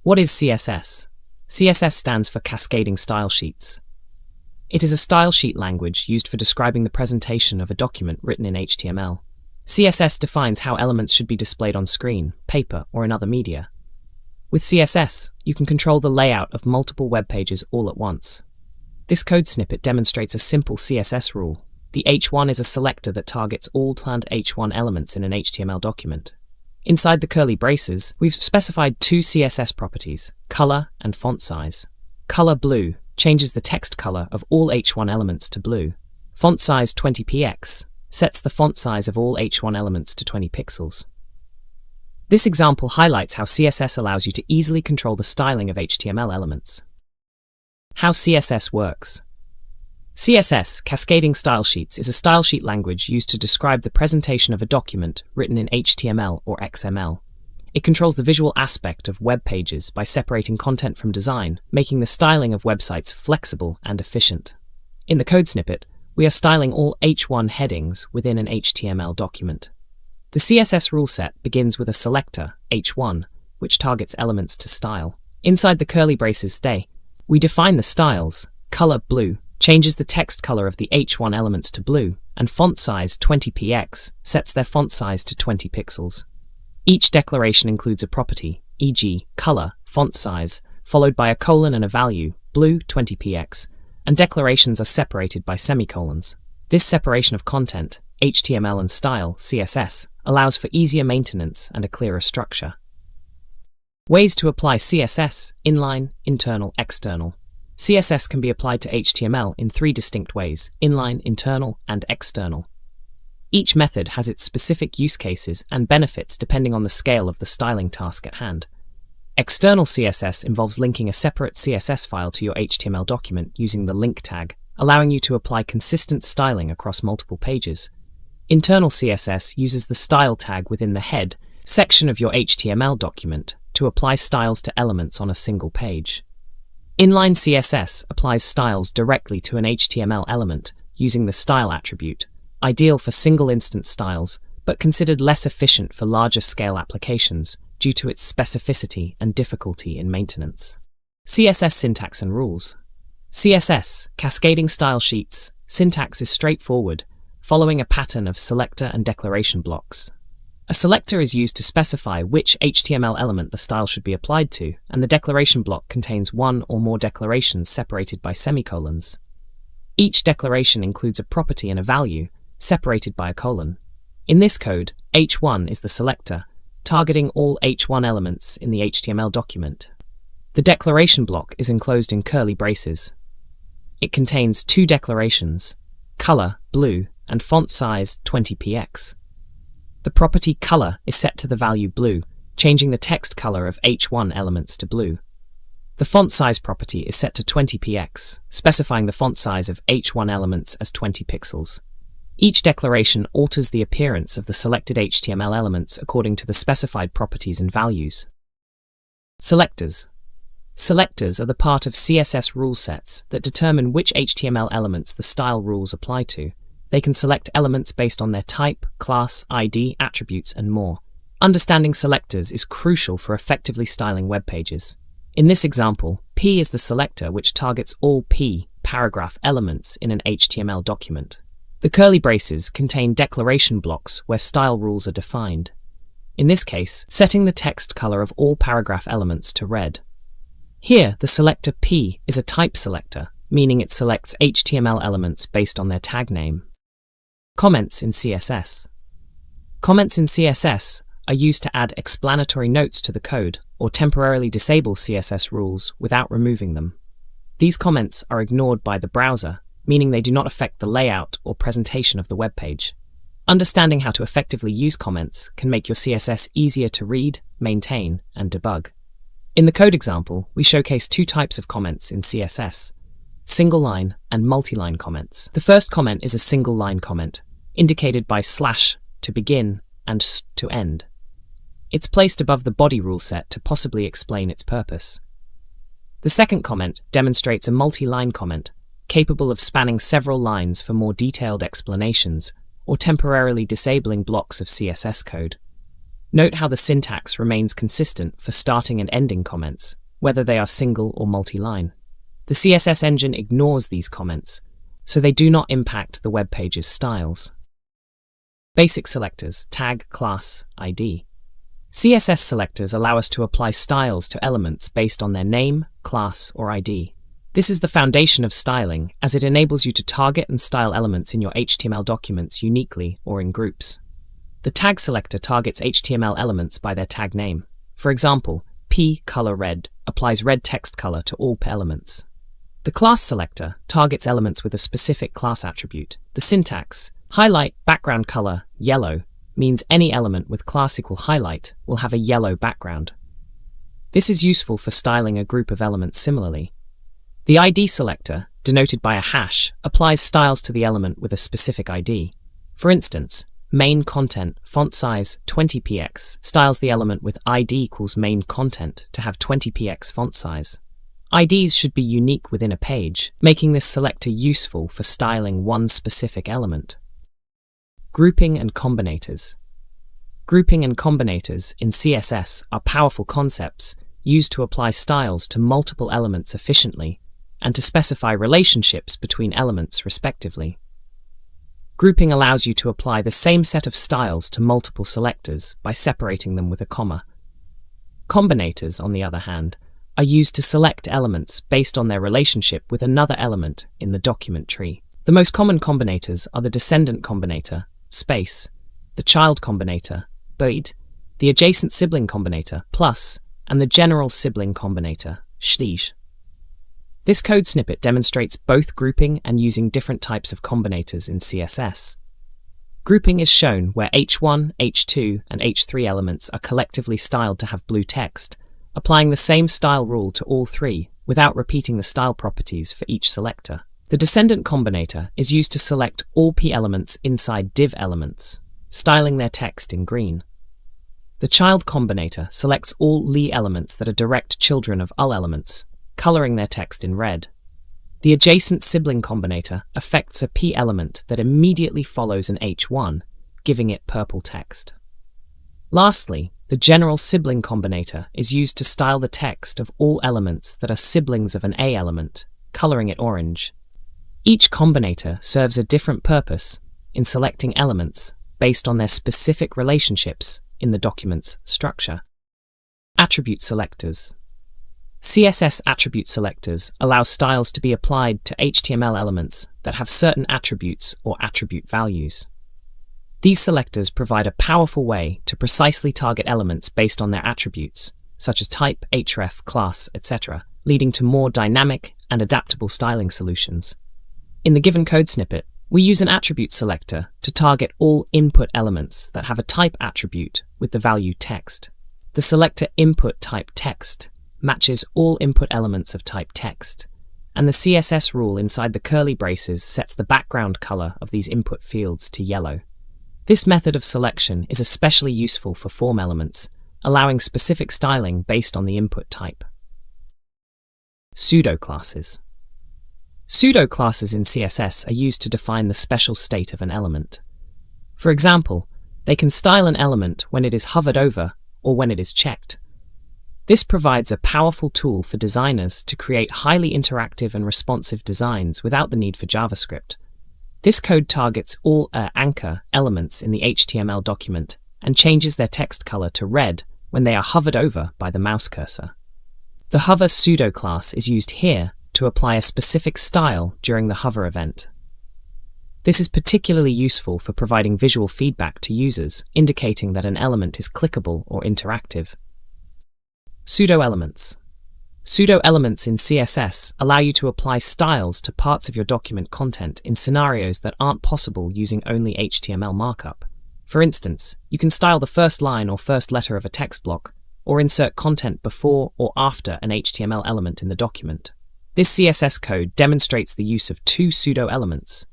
What is CSS? CSS stands for Cascading Style Sheets. It is a style sheet language used for describing the presentation of a document written in HTML. CSS defines how elements should be displayed on screen, paper, or in other media. With CSS, you can control the layout of multiple web pages all at once. This code snippet demonstrates a simple CSS rule. The h1 is a selector that targets all planned h1 elements in an HTML document. Inside the curly braces, we've specified two CSS properties, color and font size. Color blue changes the text color of all h1 elements to blue. Font size 20px sets the font size of all h1 elements to 20 pixels. This example highlights how CSS allows you to easily control the styling of HTML elements. How CSS works. CSS, Cascading Style Sheets, is a style sheet language used to describe the presentation of a document written in HTML or XML. It controls the visual aspect of web pages by separating content from design, making the styling of websites flexible and efficient. In the code snippet, we are styling all h1 headings within an HTML document. The CSS rule set begins with a selector, h1, which targets elements to style. Inside the curly braces we define the styles. Color blue changes the text color of the h1 elements to blue, and font size 20px sets their font size to 20 pixels. Each declaration includes a property, e.g., color, font size, followed by a colon and a value, blue 20px, and declarations are separated by semicolons. This separation of content, HTML, and style, CSS, allows for easier maintenance and a clearer structure. Ways to apply CSS: inline, internal, external. CSS can be applied to HTML in three distinct ways: inline, internal, and external. Each method has its specific use cases and benefits depending on the scale of the styling task at hand. External CSS involves linking a separate CSS file to your HTML document using the link tag, allowing you to apply consistent styling across multiple pages. Internal CSS uses the style tag within the head section of your HTML document to apply styles to elements on a single page. Inline CSS applies styles directly to an HTML element using the style attribute, ideal for single-instance styles, but considered less efficient for larger-scale applications due to its specificity and difficulty in maintenance. CSS syntax and rules. CSS, Cascading Style Sheets, syntax is straightforward, following a pattern of selector and declaration blocks. A selector is used to specify which HTML element the style should be applied to, and the declaration block contains one or more declarations separated by semicolons. Each declaration includes a property and a value, separated by a colon. In this code, h1 is the selector, targeting all h1 elements in the HTML document. The declaration block is enclosed in curly braces. It contains two declarations, color, blue, and font size 20px. The property color is set to the value blue, changing the text color of h1 elements to blue. The font size property is set to 20px, specifying the font size of h1 elements as 20 pixels. Each declaration alters the appearance of the selected HTML elements according to the specified properties and values. Selectors. Selectors are the part of CSS rule sets that determine which HTML elements the style rules apply to. They can select elements based on their type, class, ID, attributes, and more. Understanding selectors is crucial for effectively styling web pages. In this example, P is the selector which targets all P paragraph elements in an HTML document. The curly braces contain declaration blocks where style rules are defined. In this case, setting the text color of all paragraph elements to red. Here, the selector P is a type selector, meaning it selects HTML elements based on their tag name. Comments in CSS. Comments in CSS are used to add explanatory notes to the code or temporarily disable CSS rules without removing them. These comments are ignored by the browser, meaning they do not affect the layout or presentation of the web page. Understanding how to effectively use comments can make your CSS easier to read, maintain, and debug. In the code example, we showcase two types of comments in CSS: single-line and multi-line comments. The first comment is a single-line comment, indicated by / to begin and st to end. It's placed above the body rule set to possibly explain its purpose. The second comment demonstrates a multi-line comment, capable of spanning several lines for more detailed explanations or temporarily disabling blocks of CSS code. Note how the syntax remains consistent for starting and ending comments, whether they are single or multi-line. The CSS engine ignores these comments, so they do not impact the web page's styles. Basic selectors, tag, class, ID. CSS selectors allow us to apply styles to elements based on their name, class, or ID. This is the foundation of styling, as it enables you to target and style elements in your HTML documents uniquely or in groups. The tag selector targets HTML elements by their tag name. For example, p color red applies red text color to all elements. The class selector targets elements with a specific class attribute. The syntax, highlight background color yellow, means any element with class equal highlight will have a yellow background. This is useful for styling a group of elements similarly. The ID selector, denoted by a hash, applies styles to the element with a specific ID. For instance, main content font size 20px styles the element with ID equals main content to have 20px font size. IDs should be unique within a page, making this selector useful for styling one specific element. Grouping and combinators. Grouping and combinators in CSS are powerful concepts used to apply styles to multiple elements efficiently and to specify relationships between elements respectively. Grouping allows you to apply the same set of styles to multiple selectors by separating them with a comma. Combinators, on the other hand, are used to select elements based on their relationship with another element in the document tree. The most common combinators are the descendant combinator, space, the child combinator, boid, the adjacent sibling combinator, plus, and the general sibling combinator, schliege. This code snippet demonstrates both grouping and using different types of combinators in CSS. Grouping is shown where H1, H2, and H3 elements are collectively styled to have blue text, applying the same style rule to all three without repeating the style properties for each selector. The descendant combinator is used to select all p elements inside div elements, styling their text in green. The child combinator selects all li elements that are direct children of ul elements, coloring their text in red. The adjacent sibling combinator affects a p element that immediately follows an H1, giving it purple text. Lastly, the general sibling combinator is used to style the text of all elements that are siblings of an A element, coloring it orange. Each combinator serves a different purpose in selecting elements based on their specific relationships in the document's structure. Attribute selectors. CSS attribute selectors allow styles to be applied to HTML elements that have certain attributes or attribute values. These selectors provide a powerful way to precisely target elements based on their attributes, such as type, href, class, etc., leading to more dynamic and adaptable styling solutions. In the given code snippet, we use an attribute selector to target all input elements that have a type attribute with the value text. The selector input type text matches all input elements of type text, and the CSS rule inside the curly braces sets the background color of these input fields to yellow. This method of selection is especially useful for form elements, allowing specific styling based on the input type. Pseudo-classes. Pseudo-classes in CSS are used to define the special state of an element. For example, they can style an element when it is hovered over or when it is checked. This provides a powerful tool for designers to create highly interactive and responsive designs without the need for JavaScript. This code targets all anchor elements in the HTML document and changes their text color to red when they are hovered over by the mouse cursor. The hover pseudo class is used here to apply a specific style during the hover event. This is particularly useful for providing visual feedback to users, indicating that an element is clickable or interactive. Pseudo-elements. Pseudo-elements in CSS allow you to apply styles to parts of your document content in scenarios that aren't possible using only HTML markup. For instance, you can style the first line or first letter of a text block, or insert content before or after an HTML element in the document. This CSS code demonstrates the use of two pseudo-elements,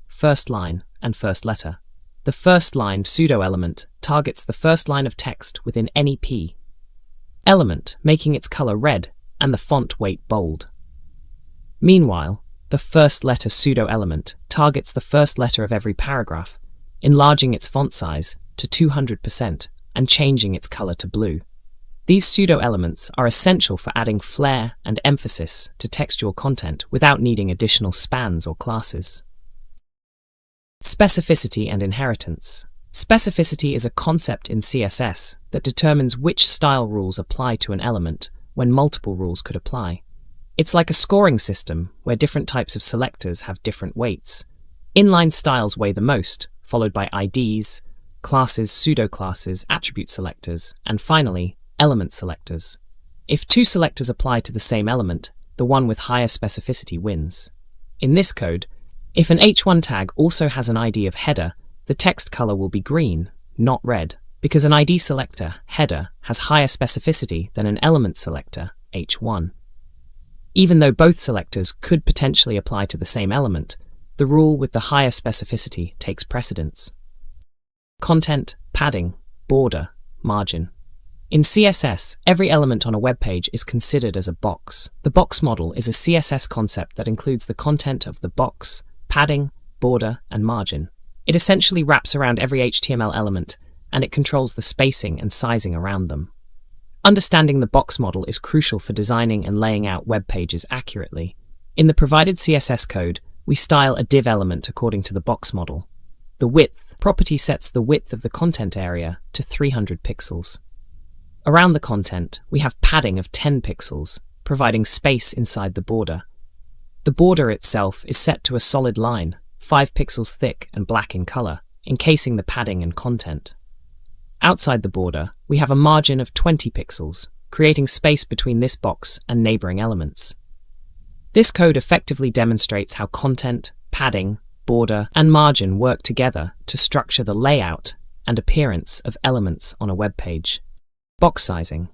first line and first letter. The first line pseudo-element targets the first line of text within any p element, making its color red and the font weight bold. Meanwhile, the first letter pseudo-element targets the first letter of every paragraph, enlarging its font size to 200% and changing its color to blue. These pseudo-elements are essential for adding flair and emphasis to textual content without needing additional spans or classes. Specificity and inheritance. Specificity is a concept in CSS that determines which style rules apply to an element when multiple rules could apply. It's like a scoring system where different types of selectors have different weights. Inline styles weigh the most, followed by IDs, classes, pseudo-classes, attribute selectors, and finally, element selectors. If two selectors apply to the same element, the one with higher specificity wins. In this code, if an h1 tag also has an ID of header, the text color will be green, not red, because an ID selector, header, has higher specificity than an element selector, h1. Even though both selectors could potentially apply to the same element, the rule with the higher specificity takes precedence. Content, padding, border, margin. In CSS, every element on a web page is considered as a box. The box model is a CSS concept that includes the content of the box, padding, border, and margin. It essentially wraps around every HTML element, and it controls the spacing and sizing around them. Understanding the box model is crucial for designing and laying out web pages accurately. In the provided CSS code, we style a div element according to the box model. The width property sets the width of the content area to 300 pixels. Around the content, we have padding of 10 pixels, providing space inside the border. The border itself is set to a solid line, 5 pixels thick and black in color, encasing the padding and content. Outside the border, we have a margin of 20 pixels, creating space between this box and neighboring elements. This code effectively demonstrates how content, padding, border, and margin work together to structure the layout and appearance of elements on a web page. Box sizing.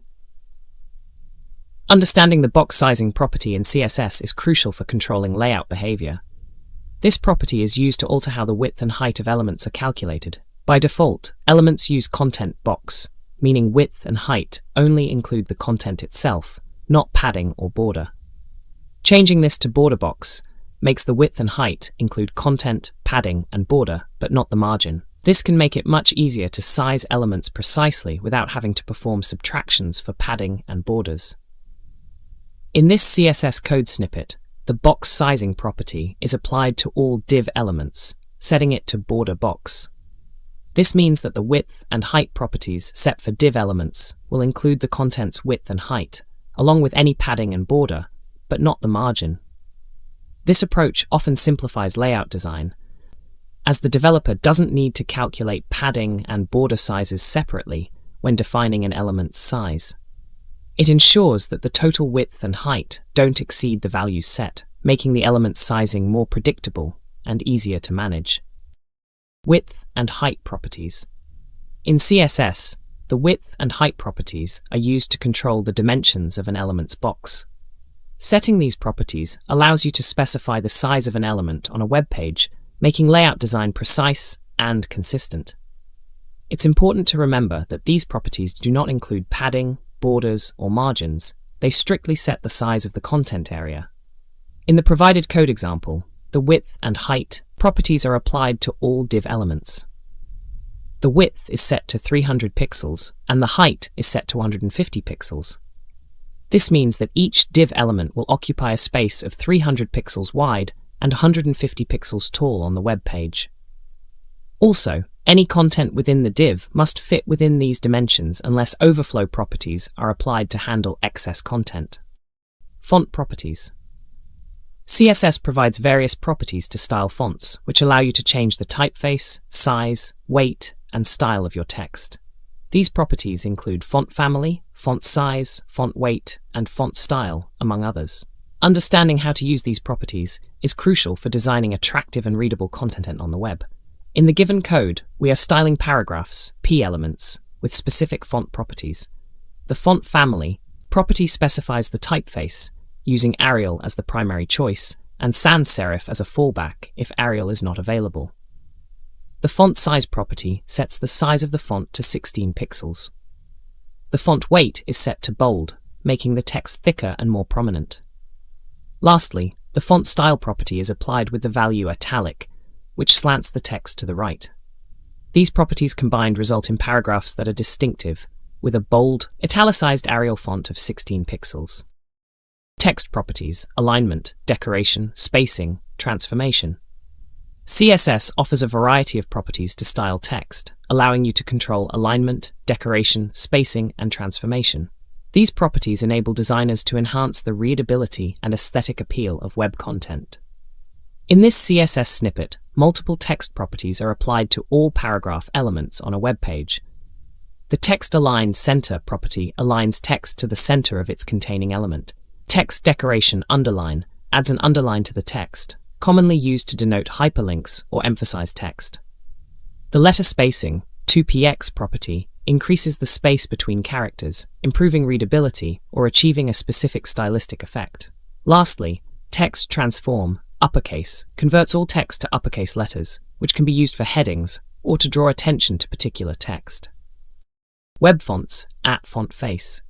Understanding the box sizing property in CSS is crucial for controlling layout behavior. This property is used to alter how the width and height of elements are calculated. By default, elements use content box, meaning width and height only include the content itself, not padding or border. Changing this to border box makes the width and height include content, padding, and border, but not the margin. This can make it much easier to size elements precisely without having to perform subtractions for padding and borders. In this CSS code snippet, the box sizing property is applied to all div elements, setting it to border box. This means that the width and height properties set for div elements will include the content's width and height, along with any padding and border, but not the margin. This approach often simplifies layout design, as the developer doesn't need to calculate padding and border sizes separately when defining an element's size. It ensures that the total width and height don't exceed the values set, making the element's sizing more predictable and easier to manage. Width and height properties. In CSS, the width and height properties are used to control the dimensions of an element's box. Setting these properties allows you to specify the size of an element on a web page, making layout design precise and consistent. It's important to remember that these properties do not include padding, borders, or margins. They strictly set the size of the content area. In the provided code example, the width and height properties are applied to all div elements. The width is set to 300 pixels, and the height is set to 150 pixels. This means that each div element will occupy a space of 300 pixels wide and 150 pixels tall on the web page. Also, any content within the div must fit within these dimensions unless overflow properties are applied to handle excess content. Font properties. CSS provides various properties to style fonts, which allow you to change the typeface, size, weight, and style of your text. These properties include font family, font size, font weight, and font style, among others. Understanding how to use these properties is crucial for designing attractive and readable content on the web. In the given code, we are styling paragraphs, p elements, with specific font properties. The font family property specifies the typeface, using Arial as the primary choice, and sans serif as a fallback if Arial is not available. The font size property sets the size of the font to 16 pixels. The font weight is set to bold, making the text thicker and more prominent. Lastly, the font style property is applied with the value italic, which slants the text to the right. These properties combined result in paragraphs that are distinctive, with a bold, italicized Arial font of 16 pixels. Text properties, alignment, decoration, spacing, transformation. CSS offers a variety of properties to style text, allowing you to control alignment, decoration, spacing, and transformation. These properties enable designers to enhance the readability and aesthetic appeal of web content. In this CSS snippet, multiple text properties are applied to all paragraph elements on a web page. The Text Align Center property aligns text to the center of its containing element. Text Decoration Underline adds an underline to the text, commonly used to denote hyperlinks or emphasize text. The Letter Spacing 2px property increases the space between characters, improving readability or achieving a specific stylistic effect. Lastly, Text Transform Uppercase converts all text to uppercase letters, which can be used for headings or to draw attention to particular text. Web fonts at font face.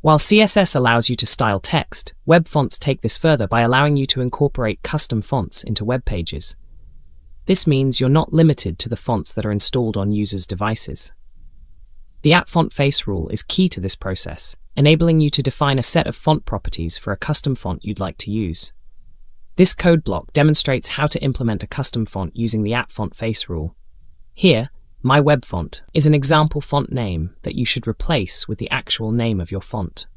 While CSS allows you to style text, web fonts take this further by allowing you to incorporate custom fonts into web pages. This means you're not limited to the fonts that are installed on users' devices. The at font face rule is key to this process, enabling you to define a set of font properties for a custom font you'd like to use. This code block demonstrates how to implement a custom font using the at font face rule. Here, My Web Font is an example font name that you should replace with the actual name of your font.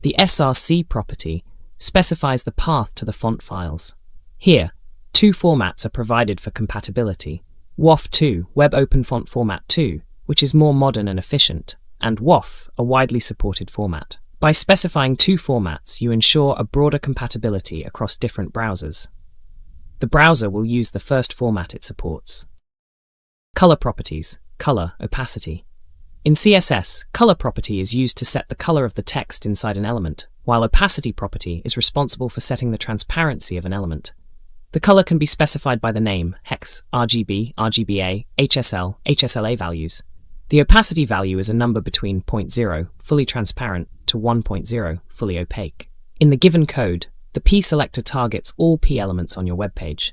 The src property specifies the path to the font files. Here, two formats are provided for compatibility: WOF2, Web Open Font Format 2, which is more modern and efficient, and WOF, a widely supported format. By specifying two formats, you ensure a broader compatibility across different browsers. The browser will use the first format it supports. Color properties, color, opacity. In CSS, color property is used to set the color of the text inside an element, while opacity property is responsible for setting the transparency of an element. The color can be specified by the name, hex, RGB, RGBA, HSL, HSLA values. The opacity value is a number between 0.0, fully transparent, to 1.0, fully opaque. In the given code, the P selector targets all P elements on your web page.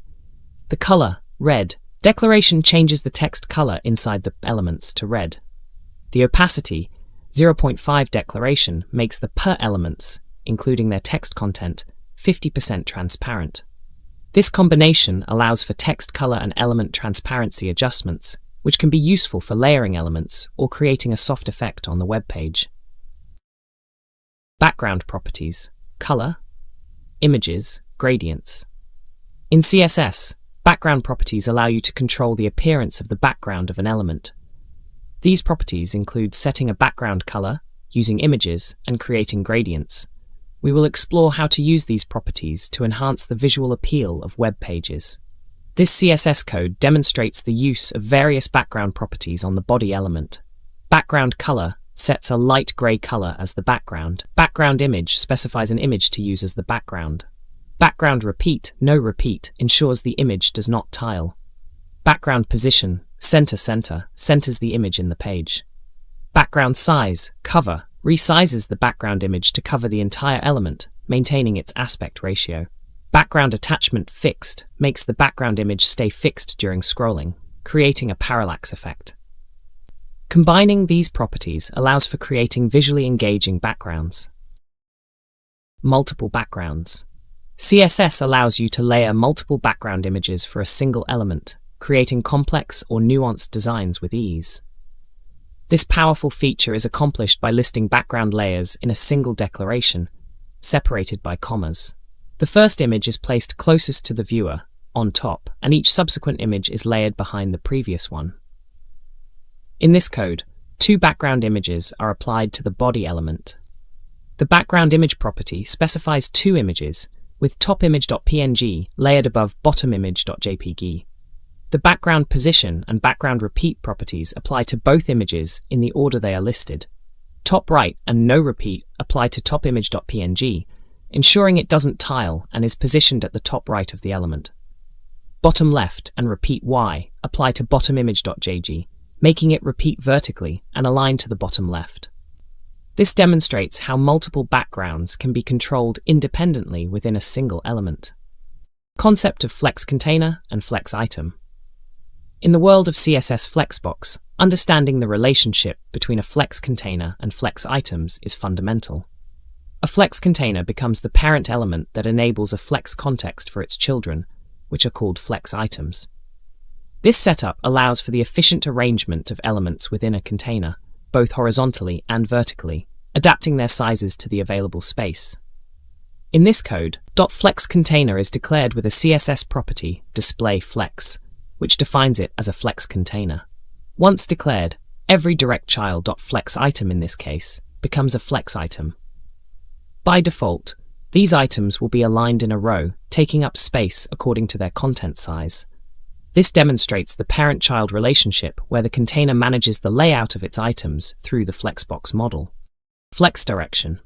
The color, red, declaration changes the text color inside the elements to red. The opacity, 0.5 declaration, makes the per elements, including their text content, 50% transparent. This combination allows for text color and element transparency adjustments, which can be useful for layering elements or creating a soft effect on the web page. Background properties, color, images, gradients. In CSS, background properties allow you to control the appearance of the background of an element. These properties include setting a background color, using images, and creating gradients. We will explore how to use these properties to enhance the visual appeal of web pages. This CSS code demonstrates the use of various background properties on the body element. Background color sets a light gray color as the background. Background image specifies an image to use as the background. Background repeat, no repeat, ensures the image does not tile. Background position, center, centers the image in the page. Background size, cover, resizes the background image to cover the entire element, maintaining its aspect ratio. Background attachment fixed makes the background image stay fixed during scrolling, creating a parallax effect. Combining these properties allows for creating visually engaging backgrounds. Multiple backgrounds. CSS allows you to layer multiple background images for a single element, creating complex or nuanced designs with ease. This powerful feature is accomplished by listing background layers in a single declaration, separated by commas. The first image is placed closest to the viewer, on top, and each subsequent image is layered behind the previous one. In this code, two background images are applied to the body element. The background image property specifies two images, with topimage.png layered above bottomimage.jpg. The background position and background repeat properties apply to both images in the order they are listed. Top right and no repeat apply to topimage.png, ensuring it doesn't tile and is positioned at the top right of the element. Bottom left and repeat y apply to bottomimage.jg, making it repeat vertically and align to the bottom left. This demonstrates how multiple backgrounds can be controlled independently within a single element. Concept of flex container and flex item. In the world of CSS Flexbox, understanding the relationship between a flex container and flex items is fundamental. A flex container becomes the parent element that enables a flex context for its children, which are called flex items. This setup allows for the efficient arrangement of elements within a container, both horizontally and vertically, adapting their sizes to the available space. In this code, .flexContainer is declared with a CSS property, displayFlex, which defines it as a flex container. Once declared, every directChild.flexItem in this case becomes a flex item. By default, these items will be aligned in a row, taking up space according to their content size. This demonstrates the parent-child relationship where the container manages the layout of its items through the Flexbox model. Flex direction.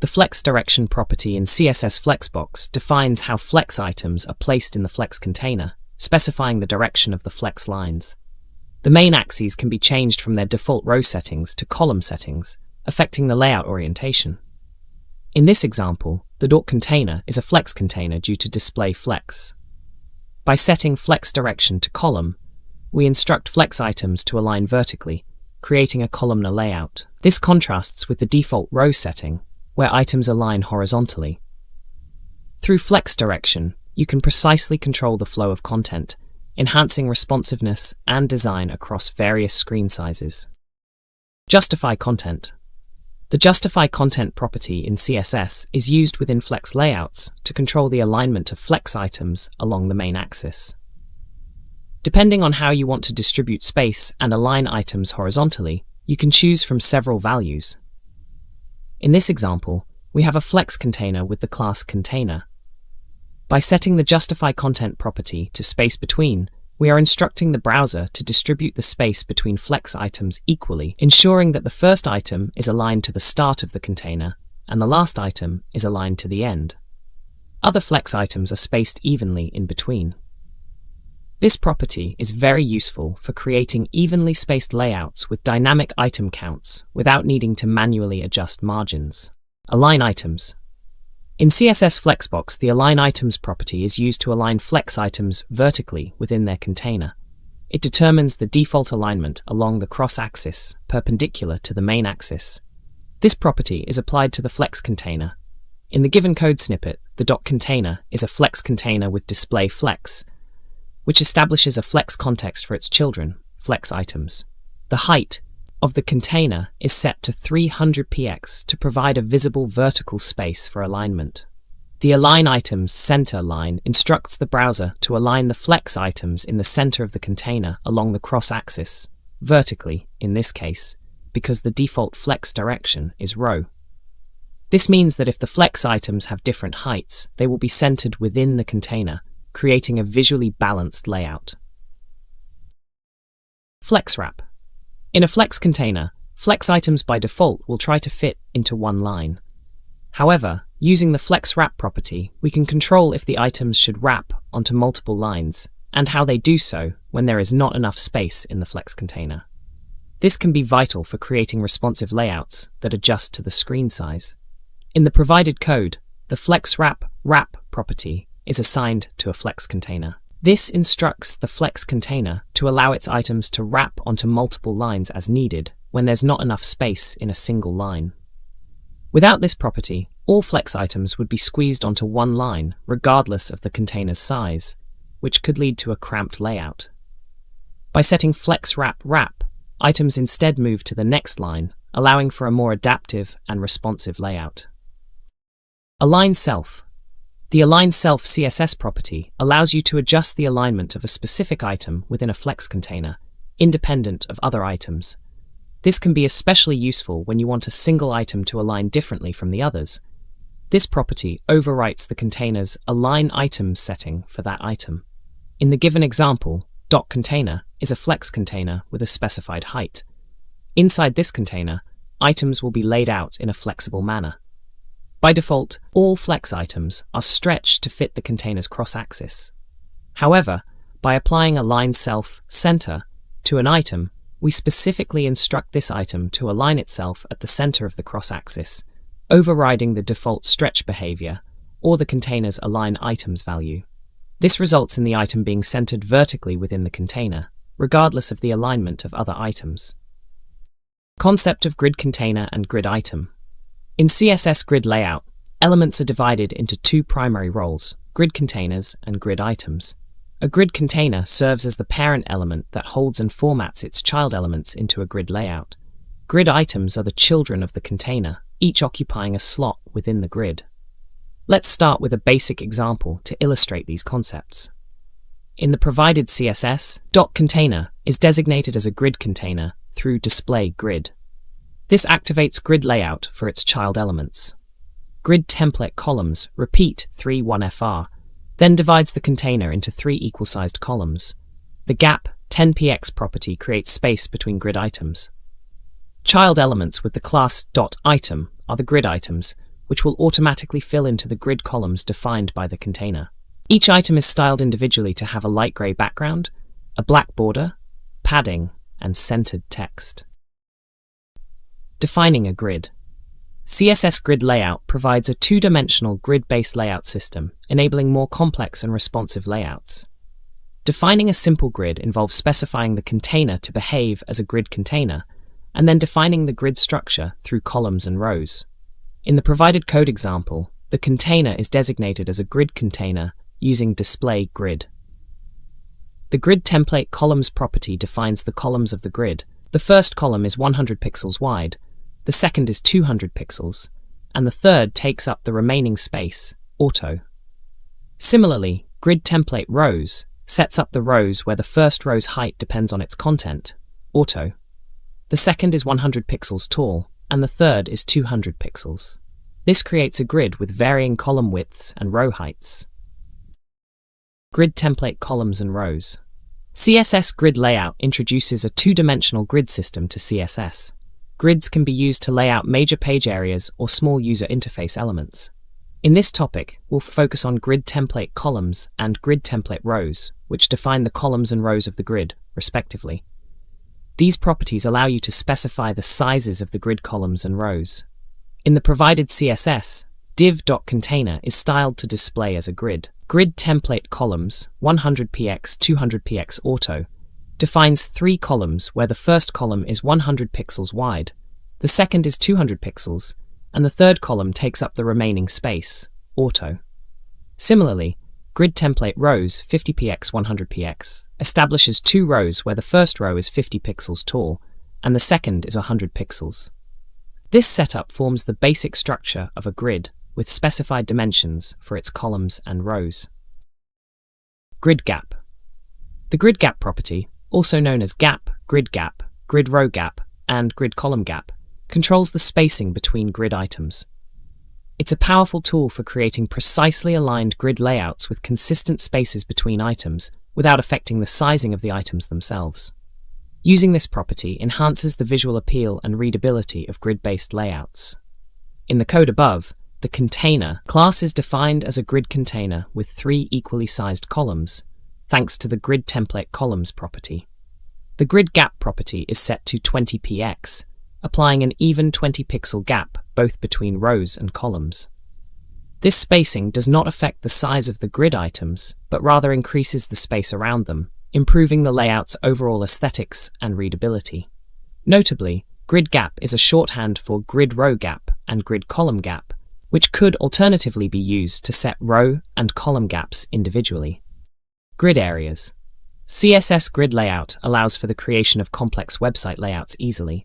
The flex direction property in CSS Flexbox defines how flex items are placed in the flex container, specifying the direction of the flex lines. The main axes can be changed from their default row settings to column settings, affecting the layout orientation. In this example, the .container is a flex container due to display flex. By setting flex direction to column, we instruct flex items to align vertically, creating a columnar layout. This contrasts with the default row setting, where items align horizontally. Through flex direction, you can precisely control the flow of content, enhancing responsiveness and design across various screen sizes. Justify content. The Justify content property in CSS is used within flex layouts to control the alignment of flex items along the main axis. Depending on how you want to distribute space and align items horizontally, you can choose from several values. In this example, we have a flex container with the class container. By setting the Justify content property to space between, we are instructing the browser to distribute the space between flex items equally, ensuring that the first item is aligned to the start of the container and the last item is aligned to the end. Other flex items are spaced evenly in between. This property is very useful for creating evenly spaced layouts with dynamic item counts without needing to manually adjust margins. Align items. In CSS Flexbox, the Align Items property is used to align flex items vertically within their container. It determines the default alignment along the cross-axis, perpendicular to the main axis. This property is applied to the flex container. In the given code snippet, the .container is a flex container with display flex, which establishes a flex context for its children, flex items. The height of the container is set to 300 px to provide a visible vertical space for alignment. The Align Items center line instructs the browser to align the flex items in the center of the container along the cross-axis, vertically in this case, because the default flex direction is row. This means that if the flex items have different heights, they will be centered within the container, creating a visually balanced layout. Flex wrap. In a flex container, flex items by default will try to fit into one line. However, using the flex wrap property, we can control if the items should wrap onto multiple lines and how they do so when there is not enough space in the flex container. This can be vital for creating responsive layouts that adjust to the screen size. In the provided code, the flex wrap property is assigned to a flex container. This instructs the flex container to allow its items to wrap onto multiple lines as needed when there's not enough space in a single line. Without this property, all flex items would be squeezed onto one line regardless of the container's size, which could lead to a cramped layout. By setting flex wrap, items instead move to the next line, allowing for a more adaptive and responsive layout. Align self. The Align Self CSS property allows you to adjust the alignment of a specific item within a flex container, independent of other items. This can be especially useful when you want a single item to align differently from the others. This property overwrites the container's Align Items setting for that item. In the given example, .container is a flex container with a specified height. Inside this container, items will be laid out in a flexible manner. By default, all flex items are stretched to fit the container's cross-axis. However, by applying Align Self Center to an item, we specifically instruct this item to align itself at the center of the cross-axis, overriding the default stretch behavior or the container's Align Items value. This results in the item being centered vertically within the container, regardless of the alignment of other items. Concept of grid container and grid item. In CSS grid layout, elements are divided into two primary roles, grid containers and grid items. A grid container serves as the parent element that holds and formats its child elements into a grid layout. Grid items are the children of the container, each occupying a slot within the grid. Let's start with a basic example to illustrate these concepts. In the provided CSS, .container is designated as a grid container through display grid. This activates grid layout for its child elements. Grid template columns repeat 3-1fr, then divides the container into 3 equal-sized columns. The gap 10px property creates space between grid items. Child elements with the class .item are the grid items, which will automatically fill into the grid columns defined by the container. Each item is styled individually to have a light grey background, a black border, padding, and centered text. Defining a grid. CSS grid layout provides a two-dimensional grid-based layout system, enabling more complex and responsive layouts. Defining a simple grid involves specifying the container to behave as a grid container, and then defining the grid structure through columns and rows. In the provided code example, the container is designated as a grid container using display grid. The grid template columns property defines the columns of the grid. The first column is 100 pixels wide, the second is 200 pixels, and the third takes up the remaining space, auto. Similarly, grid template rows sets up the rows where the first row's height depends on its content, auto. The second is 100 pixels tall, and the third is 200 pixels. This creates a grid with varying column widths and row heights. Grid template columns and rows. CSS grid layout introduces a two-dimensional grid system to CSS. Grids can be used to lay out major page areas or small user interface elements. In this topic, we'll focus on grid template columns and grid template rows, which define the columns and rows of the grid, respectively. These properties allow you to specify the sizes of the grid columns and rows. In the provided CSS, div.container is styled to display as a grid. Grid template columns 100px 200px auto defines 3 columns where the first column is 100 pixels wide, the second is 200 pixels, and the third column takes up the remaining space, auto. Similarly, grid template rows 50px 100px establishes 2 rows where the first row is 50 pixels tall and the second is 100 pixels. This setup forms the basic structure of a grid with specified dimensions for its columns and rows. Grid gap. The grid gap property, also known as gap, grid row gap, and grid column gap, controls the spacing between grid items. It's a powerful tool for creating precisely aligned grid layouts with consistent spaces between items without affecting the sizing of the items themselves. Using this property enhances the visual appeal and readability of grid-based layouts. In the code above, the container class is defined as a grid container with 3 equally sized columns, thanks to the grid template columns property. The grid gap property is set to 20px, applying an even 20 pixel gap both between rows and columns. This spacing does not affect the size of the grid items, but rather increases the space around them, improving the layout's overall aesthetics and readability. Notably, grid gap is a shorthand for grid row gap and grid column gap, which could alternatively be used to set row and column gaps individually. Grid areas. CSS grid layout allows for the creation of complex website layouts easily.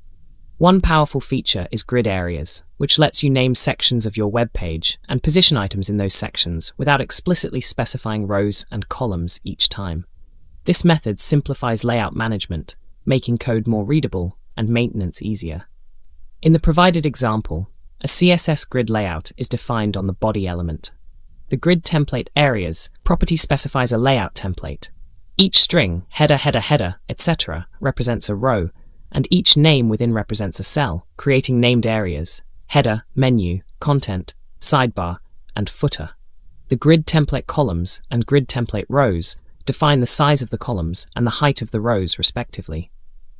One powerful feature is grid areas, which lets you name sections of your web page and position items in those sections without explicitly specifying rows and columns each time. This method simplifies layout management, making code more readable and maintenance easier. In the provided example, a CSS grid layout is defined on the body element. The grid template areas property specifies a layout template. Each string, header, header, header, etc. represents a row, and each name within represents a cell, creating named areas: header, menu, content, sidebar, and footer. The grid template columns and grid template rows define the size of the columns and the height of the rows respectively.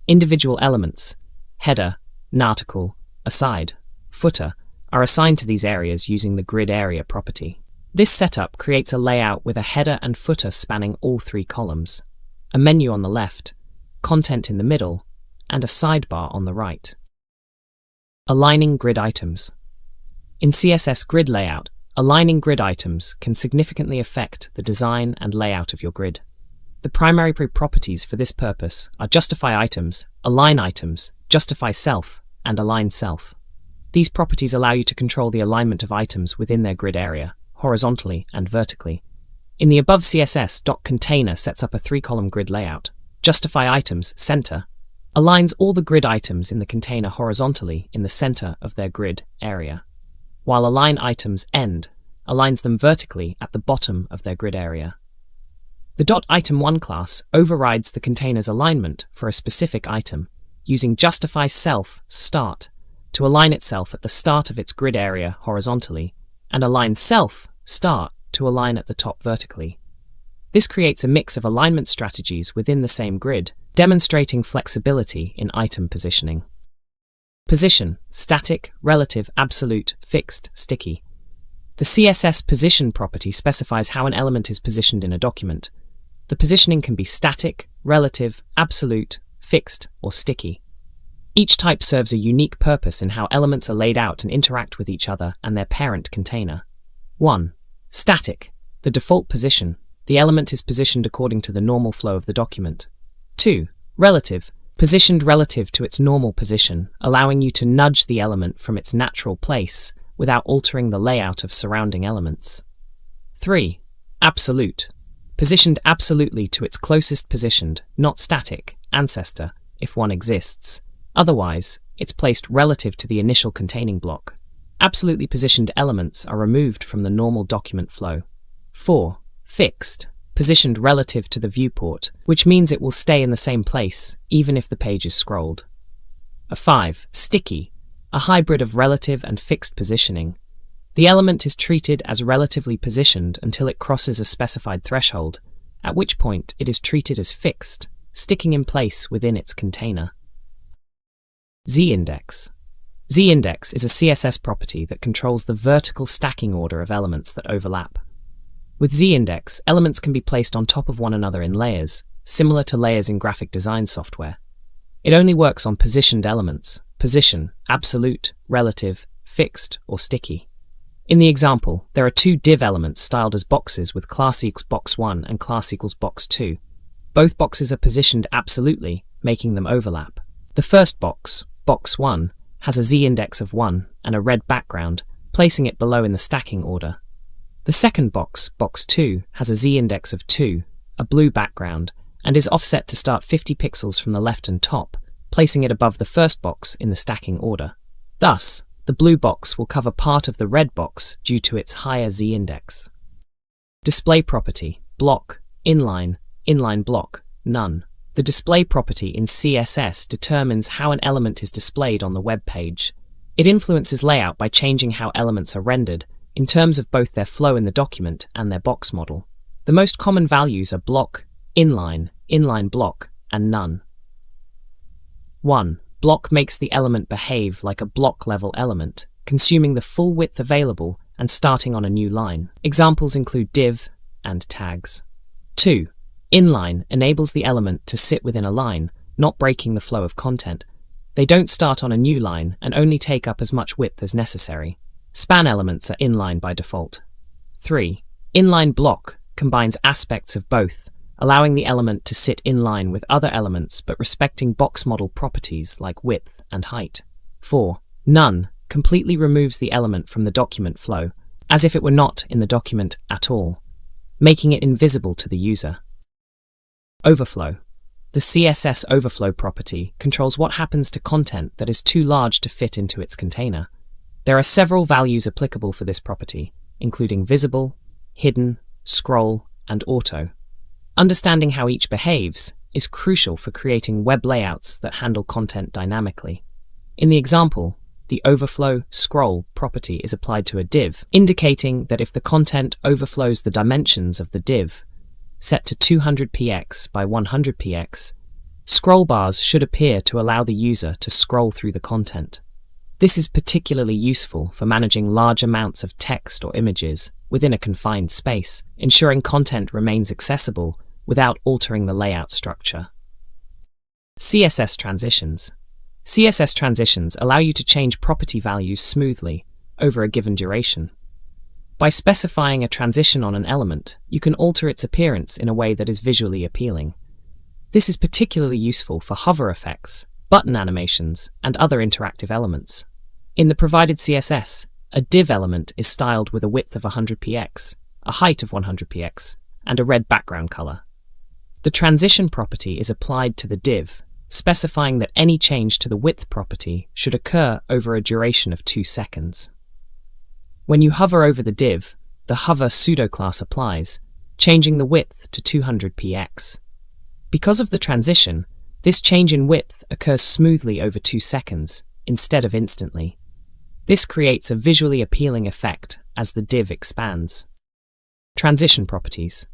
Individual elements, header, an article, aside, footer, are assigned to these areas using the grid area property. This setup creates a layout with a header and footer spanning all three columns, a menu on the left, content in the middle, and a sidebar on the right. Aligning grid items. In CSS grid layout, aligning grid items can significantly affect the design and layout of your grid. The primary properties for this purpose are justify items, align items, justify self, and align self. These properties allow you to control the alignment of items within their grid area, horizontally and vertically. In the above CSS, .container sets up a three-column grid layout. Justify items, center, aligns all the grid items in the container horizontally in the center of their grid area, while align items, end, aligns them vertically at the bottom of their grid area. The .item1 class overrides the container's alignment for a specific item, using justify self, start, to align itself at the start of its grid area horizontally, and align self, start, to align at the top vertically. This creates a mix of alignment strategies within the same grid, demonstrating flexibility in item positioning. Position, static, relative, absolute, fixed, sticky. The CSS position property specifies how an element is positioned in a document. The positioning can be static, relative, absolute, fixed, or sticky. Each type serves a unique purpose in how elements are laid out and interact with each other and their parent container. 1. Static. The default position. The element is positioned according to the normal flow of the document. 2. Relative. Positioned relative to its normal position, allowing you to nudge the element from its natural place without altering the layout of surrounding elements. 3. Absolute. Positioned absolutely to its closest positioned, not static, ancestor, if one exists. Otherwise, it's placed relative to the initial containing block. Absolutely positioned elements are removed from the normal document flow. 4. Fixed. Positioned relative to the viewport, which means it will stay in the same place, even if the page is scrolled. 5. Sticky. A hybrid of relative and fixed positioning. The element is treated as relatively positioned until it crosses a specified threshold, at which point it is treated as fixed, sticking in place within its container. Z-index. Z-index is a CSS property that controls the vertical stacking order of elements that overlap. With Z-index, elements can be placed on top of one another in layers, similar to layers in graphic design software. It only works on positioned elements, position, absolute, relative, fixed, or sticky. In the example, there are two div elements styled as boxes with class equals box1 and class equals box2. Both boxes are positioned absolutely, making them overlap. The first box, box1, has a z-index of 1 and a red background, placing it below in the stacking order. The second box, box2, has a z-index of 2, a blue background, and is offset to start 50 pixels from the left and top, placing it above the first box in the stacking order. Thus, the blue box will cover part of the red box due to its higher z-index. Display property, block, inline, inline block, none. The display property in CSS determines how an element is displayed on the web page. It influences layout by changing how elements are rendered, in terms of both their flow in the document and their box model. The most common values are block, inline, inline block, and none. 1. Block makes the element behave like a block-level element, consuming the full width available and starting on a new line. Examples include div and tags. 2. Inline enables the element to sit within a line, not breaking the flow of content. They don't start on a new line and only take up as much width as necessary. Span elements are inline by default. 3. Inline block combines aspects of both, allowing the element to sit in line with other elements but respecting box model properties like width and height. 4. None completely removes the element from the document flow, as if it were not in the document at all, making it invisible to the user. Overflow. The CSS overflow property controls what happens to content that is too large to fit into its container. There are several values applicable for this property, including visible, hidden, scroll, and auto. Understanding how each behaves is crucial for creating web layouts that handle content dynamically. In the example, the overflow scroll property is applied to a div, indicating that if the content overflows the dimensions of the div, set to 200px by 100px, scroll bars should appear to allow the user to scroll through the content. This is particularly useful for managing large amounts of text or images, within a confined space, ensuring content remains accessible without altering the layout structure. CSS transitions. CSS transitions allow you to change property values smoothly over a given duration. By specifying a transition on an element, you can alter its appearance in a way that is visually appealing. This is particularly useful for hover effects, button animations, and other interactive elements. In the provided CSS, a div element is styled with a width of 100px, a height of 100px, and a red background color. The transition property is applied to the div, specifying that any change to the width property should occur over a duration of 2 seconds. When you hover over the div, the hover pseudo-class applies, changing the width to 200px. Because of the transition, this change in width occurs smoothly over 2 seconds, instead of instantly. This creates a visually appealing effect as the div expands. Transition properties.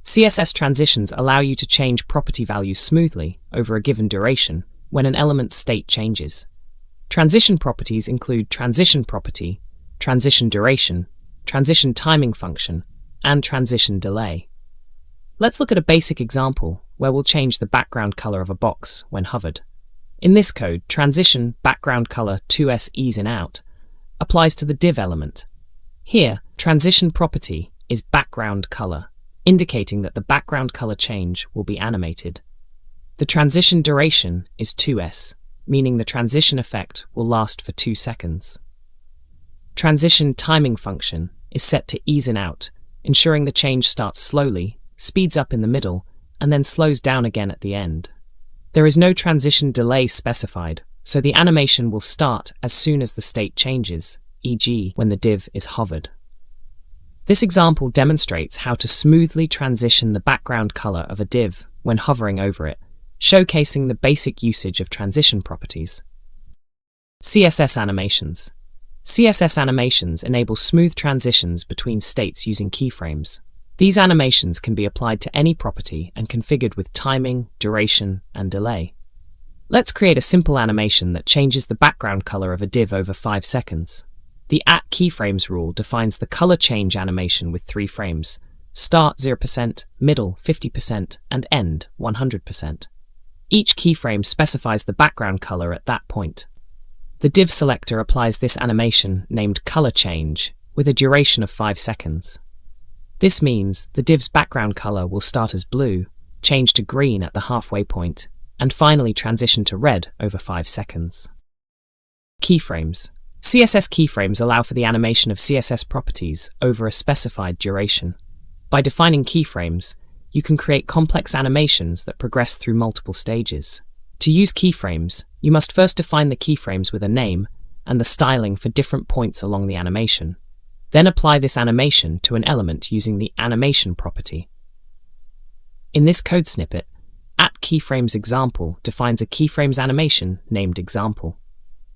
CSS transitions allow you to change property values smoothly over a given duration when an element's state changes. Transition properties include transition property, transition duration, transition timing function, and transition delay. Let's look at a basic example where we'll change the background color of a box when hovered. In this code, transition background color 2s ease in out applies to the div element. Here, transition property is background color, indicating that the background color change will be animated. The transition duration is 2s, meaning the transition effect will last for 2 seconds. Transition timing function is set to ease in out, ensuring the change starts slowly, speeds up in the middle, and then slows down again at the end. There is no transition delay specified, so the animation will start as soon as the state changes, e.g. when the div is hovered. This example demonstrates how to smoothly transition the background color of a div when hovering over it, showcasing the basic usage of transition properties. CSS animations. CSS animations enable smooth transitions between states using keyframes. These animations can be applied to any property and configured with timing, duration, and delay. Let's create a simple animation that changes the background color of a div over 5 seconds. The @keyframes rule defines the color change animation with 3 frames: start 0%, middle 50%, and end 100%. Each keyframe specifies the background color at that point. The div selector applies this animation, named color change, with a duration of 5 seconds. This means the div's background color will start as blue, change to green at the halfway point, and finally transition to red over 5 seconds. Keyframes. CSS keyframes allow for the animation of CSS properties over a specified duration. By defining keyframes, you can create complex animations that progress through multiple stages. To use keyframes, you must first define the keyframes with a name and the styling for different points along the animation. Then apply this animation to an element using the animation property. In this code snippet, @keyframes example defines a keyframes animation named example.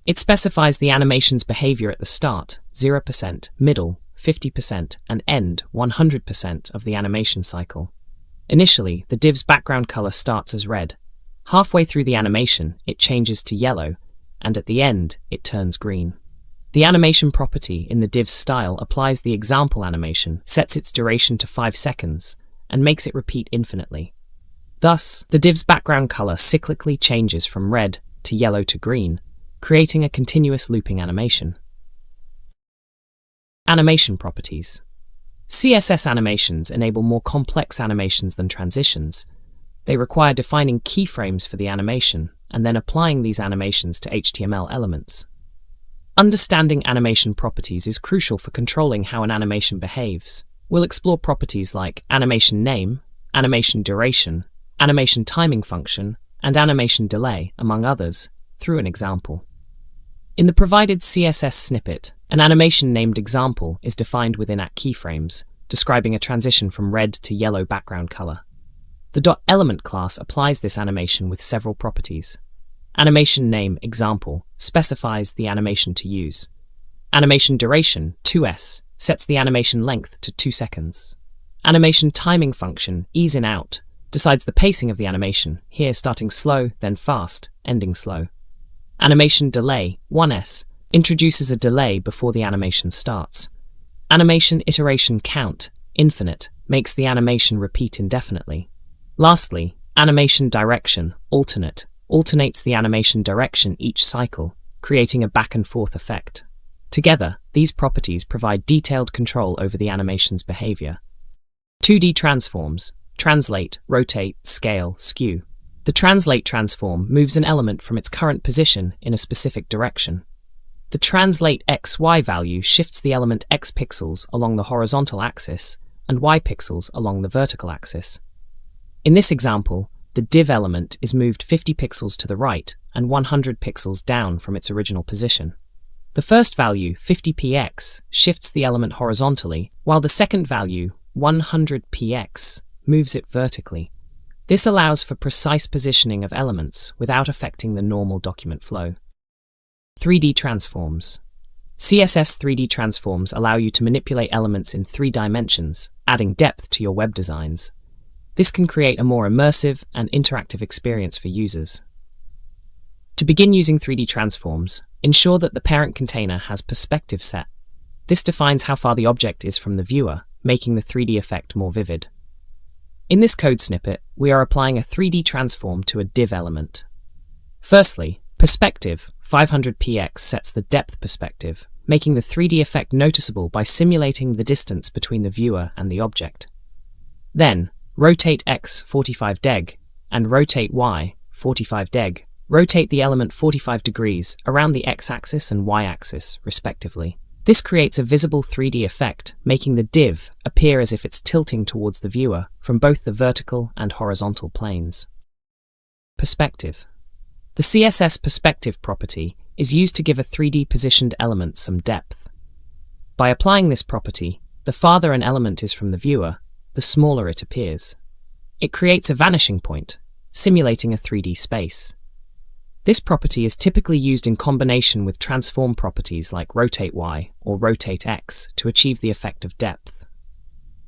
It specifies the animation's behavior at the start, 0%, middle, 50%, and end, 100% of the animation cycle. Initially, the div's background color starts as red. Halfway through the animation, it changes to yellow, and at the end, it turns green. The animation property in the div's style applies the example animation, sets its duration to 5 seconds, and makes it repeat infinitely. Thus, the div's background color cyclically changes from red to yellow to green, creating a continuous looping animation. Animation properties. CSS animations enable more complex animations than transitions. They require defining keyframes for the animation and then applying these animations to HTML elements. Understanding animation properties is crucial for controlling how an animation behaves. We'll explore properties like animation name, animation duration, animation timing function, and animation delay, among others, through an example. In the provided CSS snippet, an animation named example is defined within @keyframes, describing a transition from red to yellow background color. The .element class applies this animation with several properties. Animation name example specifies the animation to use. Animation duration 2s sets the animation length to 2 seconds. Animation timing function ease in out decides the pacing of the animation, here starting slow, then fast, ending slow. Animation delay 1s introduces a delay before the animation starts. Animation iteration count, infinite, makes the animation repeat indefinitely. Lastly, animation direction, alternate, alternates the animation direction each cycle, creating a back and forth effect. Together, these properties provide detailed control over the animation's behavior. 2D transforms: translate, rotate, scale, skew. The translate transform moves an element from its current position in a specific direction. The translate XY value shifts the element X pixels along the horizontal axis and Y pixels along the vertical axis. In this example, the div element is moved 50 pixels to the right and 100 pixels down from its original position. The first value, 50px, shifts the element horizontally, while the second value, 100px, moves it vertically. This allows for precise positioning of elements without affecting the normal document flow. 3D transforms. CSS 3D transforms allow you to manipulate elements in 3 dimensions, adding depth to your web designs. This can create a more immersive and interactive experience for users. To begin using 3D transforms, ensure that the parent container has perspective set. This defines how far the object is from the viewer, making the 3D effect more vivid. In this code snippet, we are applying a 3D transform to a div element. Firstly, perspective 500px sets the depth perspective, making the 3D effect noticeable by simulating the distance between the viewer and the object. Then, rotate x 45 deg and rotate y 45 deg rotate the element 45 degrees around the x-axis and y-axis, respectively. This creates a visible 3D effect, making the div appear as if it's tilting towards the viewer from both the vertical and horizontal planes. Perspective. The CSS perspective property is used to give a 3D positioned element some depth. By applying this property, the farther an element is from the viewer, the smaller it appears. It creates a vanishing point, simulating a 3D space. This property is typically used in combination with transform properties like rotate y or rotate x to achieve the effect of depth.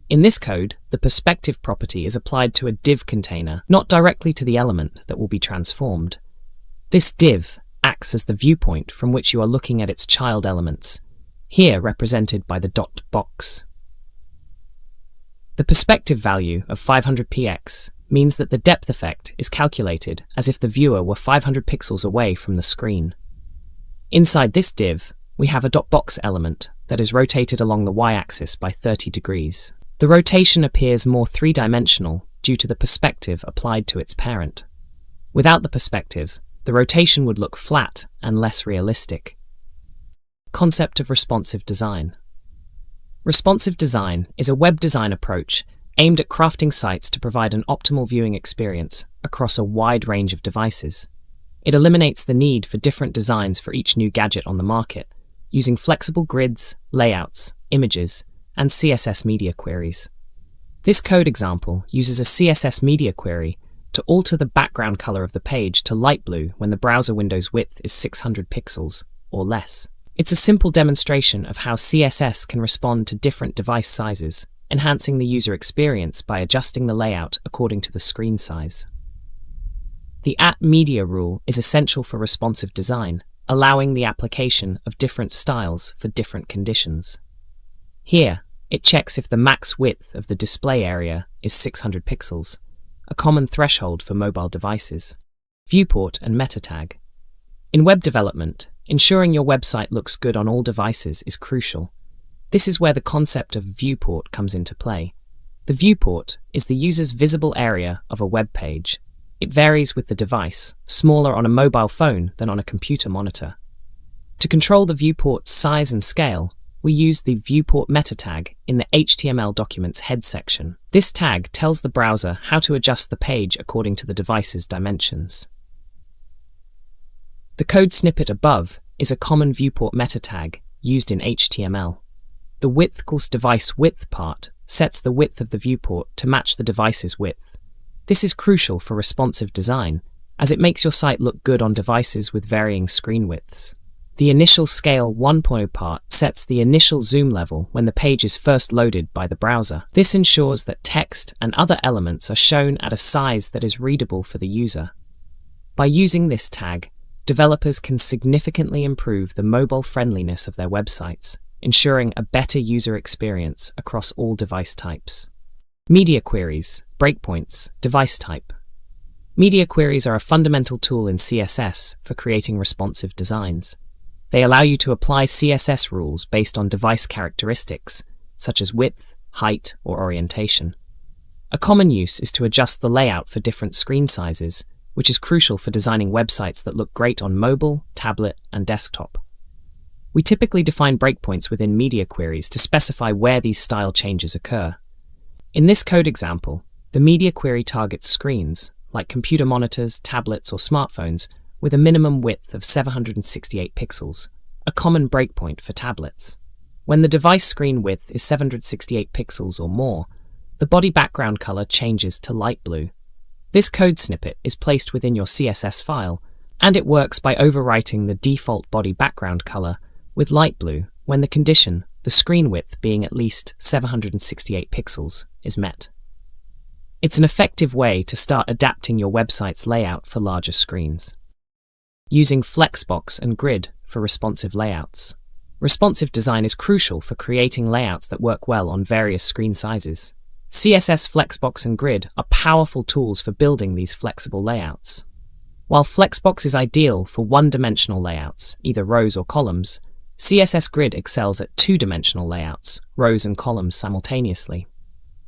In this code, the perspective property is applied to a div container, not directly to the element that will be transformed. This div acts as the viewpoint from which you are looking at its child elements, here represented by the dot box. The perspective value of 500px means that the depth effect is calculated as if the viewer were 500 pixels away from the screen. Inside this div, we have a dot box element that is rotated along the y-axis by 30 degrees. The rotation appears more three-dimensional due to the perspective applied to its parent. Without the perspective, the rotation would look flat and less realistic. Concept of responsive design. Responsive design is a web design approach aimed at crafting sites to provide an optimal viewing experience across a wide range of devices. It eliminates the need for different designs for each new gadget on the market, using flexible grids, layouts, images, and CSS media queries. This code example uses a CSS media query to alter the background color of the page to light blue when the browser window's width is 600 pixels or less. It's a simple demonstration of how CSS can respond to different device sizes, enhancing the user experience by adjusting the layout according to the screen size. The @media rule is essential for responsive design, allowing the application of different styles for different conditions. Here, it checks if the max width of the display area is 600 pixels, a common threshold for mobile devices. Viewport and meta tag. In web development, ensuring your website looks good on all devices is crucial. This is where the concept of viewport comes into play. The viewport is the user's visible area of a web page. It varies with the device, smaller on a mobile phone than on a computer monitor. To control the viewport's size and scale, we use the viewport meta tag in the HTML document's head section. This tag tells the browser how to adjust the page according to the device's dimensions. The code snippet above is a common viewport meta tag used in HTML. The width equals device width part sets the width of the viewport to match the device's width. This is crucial for responsive design, as it makes your site look good on devices with varying screen widths. The initial scale 1.0 part sets the initial zoom level when the page is first loaded by the browser. This ensures that text and other elements are shown at a size that is readable for the user. By using this tag, developers can significantly improve the mobile friendliness of their websites, ensuring a better user experience across all device types. Media queries, breakpoints, device type. Media queries are a fundamental tool in CSS for creating responsive designs. They allow you to apply CSS rules based on device characteristics, such as width, height, or orientation. A common use is to adjust the layout for different screen sizes, which is crucial for designing websites that look great on mobile, tablet, and desktop. We typically define breakpoints within media queries to specify where these style changes occur. In this code example, the media query targets screens, like computer monitors, tablets, or smartphones, with a minimum width of 768 pixels, a common breakpoint for tablets. When the device screen width is 768 pixels or more, the body background color changes to light blue. This code snippet is placed within your CSS file, and it works by overwriting the default body background color with light blue when the condition, the screen width being at least 768 pixels, is met. It's an effective way to start adapting your website's layout for larger screens. Using Flexbox and Grid for responsive layouts. Responsive design is crucial for creating layouts that work well on various screen sizes. CSS Flexbox and Grid are powerful tools for building these flexible layouts. While Flexbox is ideal for one-dimensional layouts, either rows or columns, CSS Grid excels at two-dimensional layouts, rows and columns simultaneously.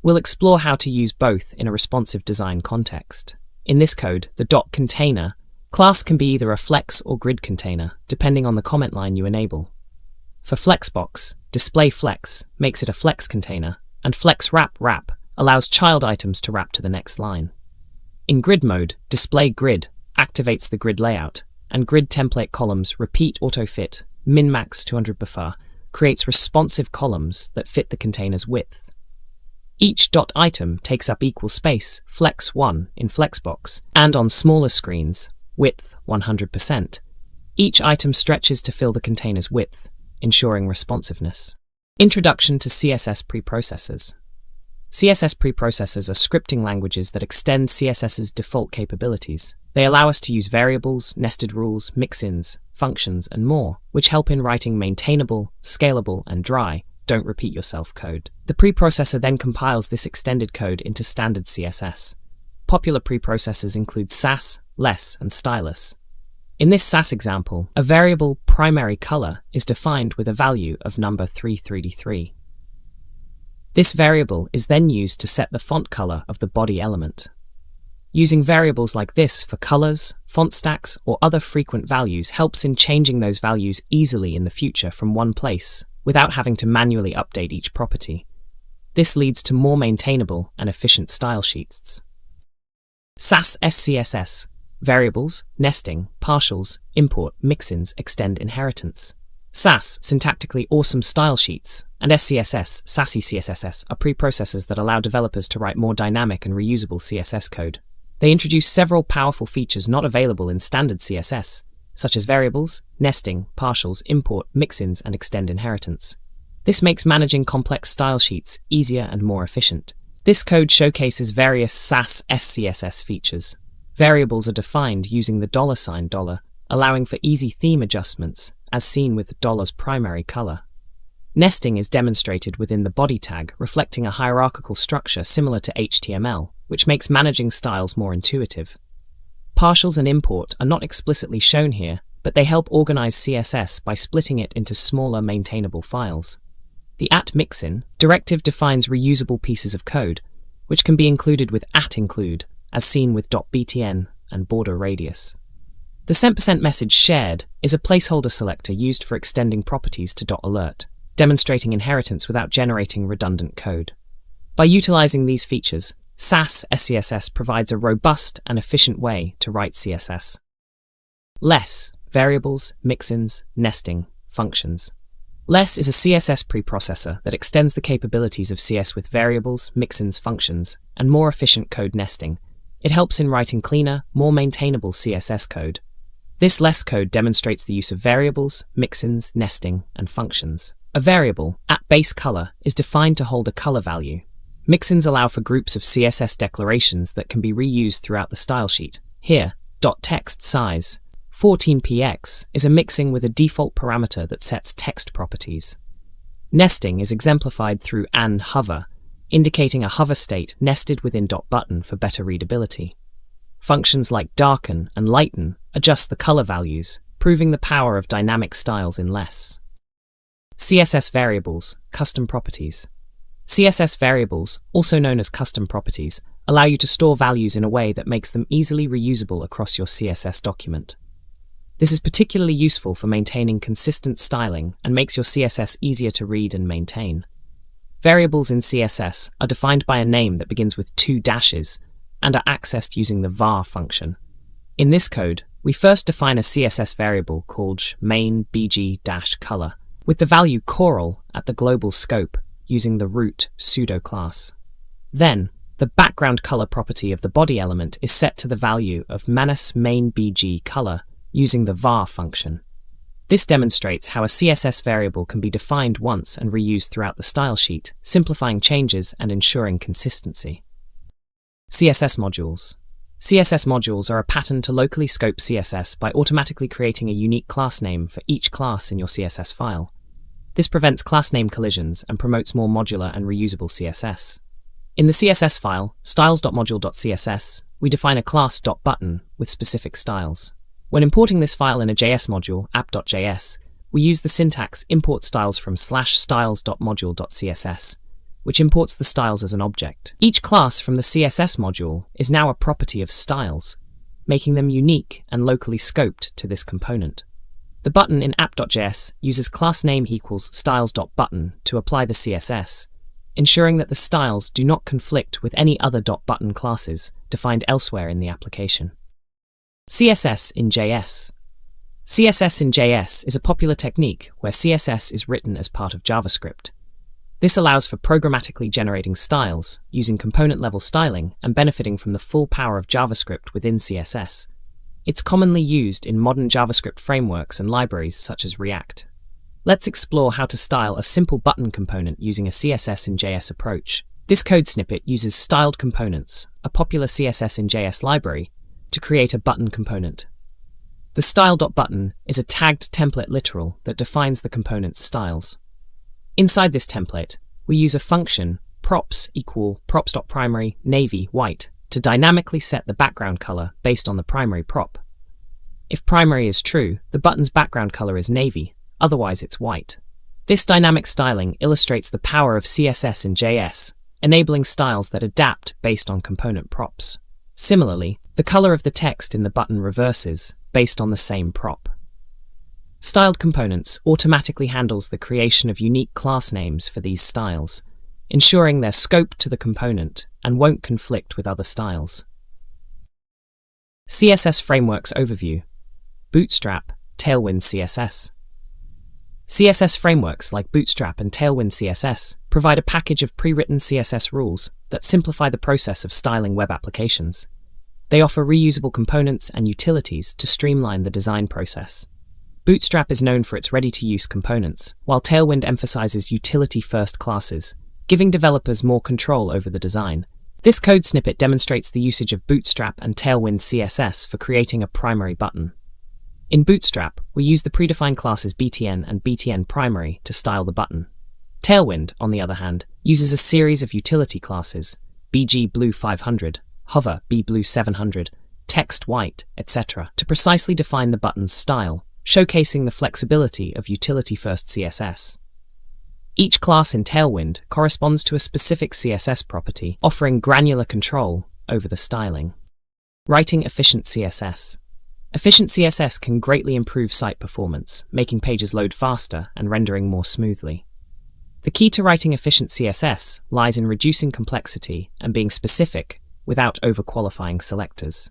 We'll explore how to use both in a responsive design context. In this code, the .container class can be either a flex or grid container, depending on the comment line you enable. For Flexbox, display flex makes it a flex container, and flex wrap allows child items to wrap to the next line. In grid mode, display grid activates the grid layout, and grid template columns repeat auto-fit min-max 200 buffer creates responsive columns that fit the container's width. Each .item takes up equal space, flex 1 in Flexbox, and on smaller screens, width 100%. Each item stretches to fill the container's width, ensuring responsiveness. Introduction to CSS preprocessors. CSS preprocessors are scripting languages that extend CSS's default capabilities. They allow us to use variables, nested rules, mix-ins, functions, and more, which help in writing maintainable, scalable, and dry, don't repeat yourself code. The preprocessor then compiles this extended code into standard CSS. Popular preprocessors include Sass, Less, and Stylus. In this Sass example, a variable primary color is defined with a value of number 333. This variable is then used to set the font color of the body element. Using variables like this for colors, font stacks, or other frequent values helps in changing those values easily in the future from one place, without having to manually update each property. This leads to more maintainable and efficient style sheets. Sass SCSS, variables, nesting, partials, import, mix-ins, extend inheritance. Sass, syntactically awesome style sheets, and SCSS, sassy CSS, are preprocessors that allow developers to write more dynamic and reusable CSS code. They introduce several powerful features not available in standard CSS, such as variables, nesting, partials, import, mix-ins, and extend inheritance. This makes managing complex style sheets easier and more efficient. This code showcases various Sass SCSS features. Variables are defined using the $, allowing for easy theme adjustments, as seen with the $primary color. Nesting is demonstrated within the body tag, reflecting a hierarchical structure similar to HTML, which makes managing styles more intuitive. Partials and import are not explicitly shown here, but they help organize CSS by splitting it into smaller maintainable files. The @mixin directive defines reusable pieces of code, which can be included with @include, as seen with .btn and border radius. The %% message shared is a placeholder selector used for extending properties to .alert, demonstrating inheritance without generating redundant code. By utilizing these features, Sass SCSS provides a robust and efficient way to write CSS. Less, variables, mix-ins, nesting, functions. Less is a CSS preprocessor that extends the capabilities of CS with variables, mix-ins, functions, and more efficient code nesting. It helps in writing cleaner, more maintainable CSS code. This less code demonstrates the use of variables, mix-ins, nesting, and functions. A variable, @baseColor, is defined to hold a color value. Mix-ins allow for groups of CSS declarations that can be reused throughout the style sheet. Here, .text size 14px is a mixing with a default parameter that sets text properties. Nesting is exemplified through an hover, indicating a hover state nested within .button for better readability. Functions like darken and lighten adjust the color values, proving the power of dynamic styles in less. CSS variables, custom properties. CSS variables, also known as custom properties, allow you to store values in a way that makes them easily reusable across your CSS document. This is particularly useful for maintaining consistent styling and makes your CSS easier to read and maintain. Variables in CSS are defined by a name that begins with 2 dashes and are accessed using the var function. In this code, we first define a CSS variable called main_bg-color with the value coral at the global scope using the root pseudo-class. Then, the background color property of the body element is set to the value of main_bg-color using the var function. This demonstrates how a CSS variable can be defined once and reused throughout the style sheet, simplifying changes and ensuring consistency. CSS modules. CSS modules are a pattern to locally scope CSS by automatically creating a unique class name for each class in your CSS file. This prevents class name collisions and promotes more modular and reusable CSS. In the CSS file, styles.module.css, we define a class.button with specific styles. When importing this file in a JS module, app.js, we use the syntax import styles from /styles.module.css, which imports the styles as an object. Each class from the CSS module is now a property of styles, making them unique and locally scoped to this component. The button in app.js uses class name equals styles.button to apply the CSS, ensuring that the styles do not conflict with any other .button classes defined elsewhere in the application. CSS in JS. CSS in JS is a popular technique where CSS is written as part of JavaScript. This allows for programmatically generating styles, using component-level styling and benefiting from the full power of JavaScript within CSS. It's commonly used in modern JavaScript frameworks and libraries such as React. Let's explore how to style a simple button component using a CSS in JS approach. This code snippet uses styled components, a popular CSS in JS library, to create a button component. The style.button is a tagged template literal that defines the component's styles. Inside this template, we use a function props equal props.primary navy white to dynamically set the background color based on the primary prop. If primary is true, the button's background color is navy, otherwise it's white. This dynamic styling illustrates the power of CSS in JS, enabling styles that adapt based on component props. Similarly, the color of the text in the button reverses based on the same prop. Styled components automatically handles the creation of unique class names for these styles, ensuring they're scoped to the component and won't conflict with other styles. CSS Frameworks Overview. Bootstrap, Tailwind CSS. CSS frameworks like Bootstrap and Tailwind CSS provide a package of pre-written CSS rules that simplify the process of styling web applications. They offer reusable components and utilities to streamline the design process. Bootstrap is known for its ready-to-use components, while Tailwind emphasizes utility-first classes, giving developers more control over the design. This code snippet demonstrates the usage of Bootstrap and Tailwind CSS for creating a primary button. In Bootstrap, we use the predefined classes btn and btn primary to style the button. Tailwind, on the other hand, uses a series of utility classes, bgblue 500, hover bblue 700, text white, etc., to precisely define the button's style, showcasing the flexibility of utility-first CSS. Each class in Tailwind corresponds to a specific CSS property, offering granular control over the styling. Writing efficient CSS. Efficient CSS can greatly improve site performance, making pages load faster and rendering more smoothly. The key to writing efficient CSS lies in reducing complexity and being specific without overqualifying selectors.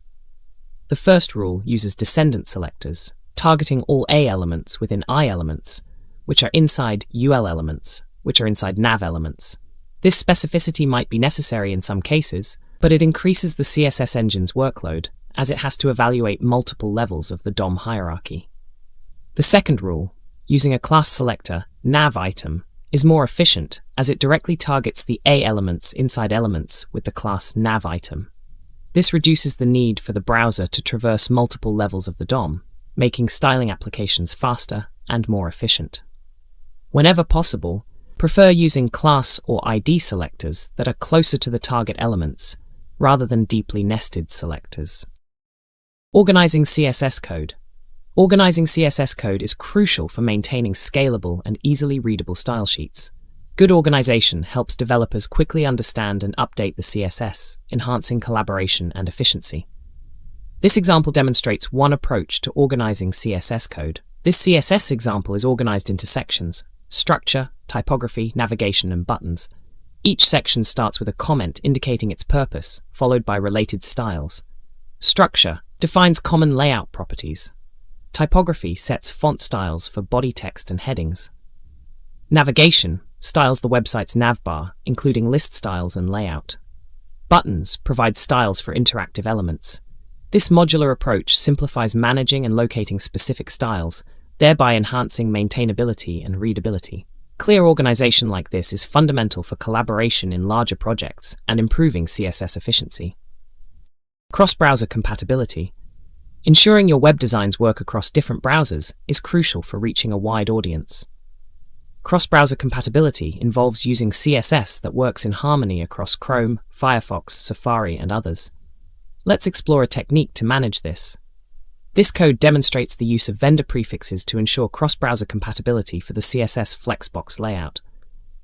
The first rule uses descendant selectors, targeting all A elements within I elements, which are inside UL elements, which are inside nav elements. This specificity might be necessary in some cases, but it increases the CSS engine's workload, as it has to evaluate multiple levels of the DOM hierarchy. The second rule, using a class selector, nav item, is more efficient as it directly targets the A elements inside elements with the class nav item. This reduces the need for the browser to traverse multiple levels of the DOM, making styling applications faster and more efficient. Whenever possible, Prefer using class or ID selectors that are closer to the target elements, rather than deeply nested selectors. Organizing CSS code. Organizing CSS code is crucial for maintaining scalable and easily readable style sheets. Good organization helps developers quickly understand and update the CSS, enhancing collaboration and efficiency. This example demonstrates one approach to organizing CSS code. This CSS example is organized into sections: structure, typography, navigation, and buttons. Each section starts with a comment indicating its purpose, followed by related styles. Structure defines common layout properties. Typography sets font styles for body text and headings. Navigation styles the website's navbar, including list styles and layout. Buttons provide styles for interactive elements. This modular approach simplifies managing and locating specific styles, thereby enhancing maintainability and readability. Clear organization like this is fundamental for collaboration in larger projects and improving CSS efficiency. Cross-browser compatibility. Ensuring your web designs work across different browsers is crucial for reaching a wide audience. Cross-browser compatibility involves using CSS that works in harmony across Chrome, Firefox, Safari, and others. Let's explore a technique to manage this. This code demonstrates the use of vendor prefixes to ensure cross-browser compatibility for the CSS Flexbox layout.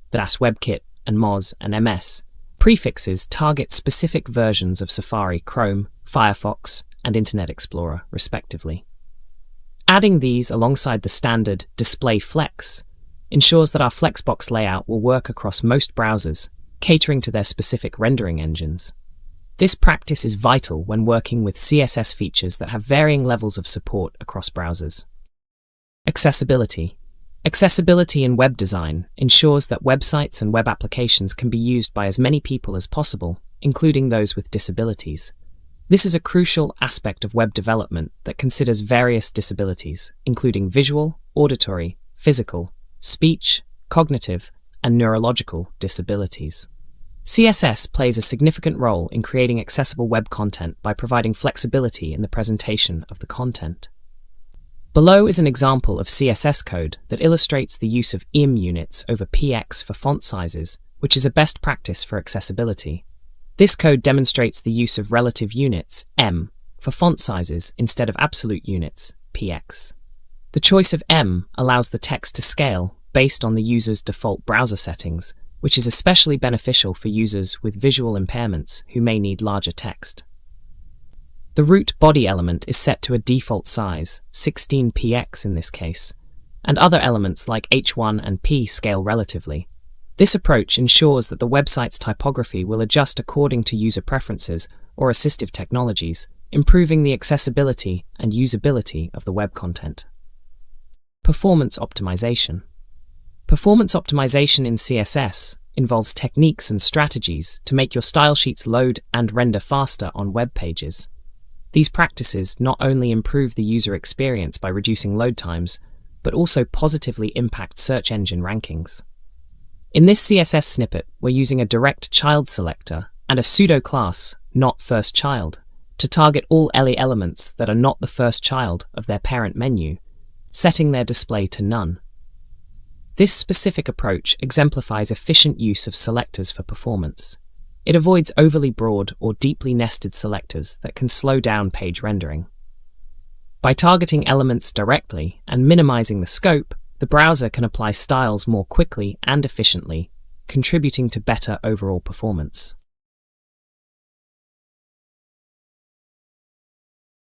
The DAS WebKit and Moz and MS prefixes target specific versions of Safari, Chrome, Firefox, and Internet Explorer, respectively. Adding these alongside the standard Display Flex ensures that our Flexbox layout will work across most browsers, catering to their specific rendering engines. This practice is vital when working with CSS features that have varying levels of support across browsers. Accessibility. Accessibility in web design ensures that websites and web applications can be used by as many people as possible, including those with disabilities. This is a crucial aspect of web development that considers various disabilities, including visual, auditory, physical, speech, cognitive, and neurological disabilities. CSS plays a significant role in creating accessible web content by providing flexibility in the presentation of the content. Below is an example of CSS code that illustrates the use of IM units over PX for font sizes, which is a best practice for accessibility. This code demonstrates the use of relative units, M, for font sizes instead of absolute units, PX. The choice of M allows the text to scale based on the user's default browser settings, which is especially beneficial for users with visual impairments who may need larger text. The root body element is set to a default size, 16px in this case, and other elements like H1 and P scale relatively. This approach ensures that the website's typography will adjust according to user preferences or assistive technologies, improving the accessibility and usability of the web content. Performance optimization. Performance optimization in CSS involves techniques and strategies to make your style sheets load and render faster on web pages. These practices not only improve the user experience by reducing load times, but also positively impact search engine rankings. In this CSS snippet, we're using a direct child selector and a pseudo-class, not first child, to target all LE elements that are not the first child of their parent menu, setting their display to none. This specific approach exemplifies efficient use of selectors for performance. It avoids overly broad or deeply nested selectors that can slow down page rendering. By targeting elements directly and minimizing the scope, the browser can apply styles more quickly and efficiently, contributing to better overall performance.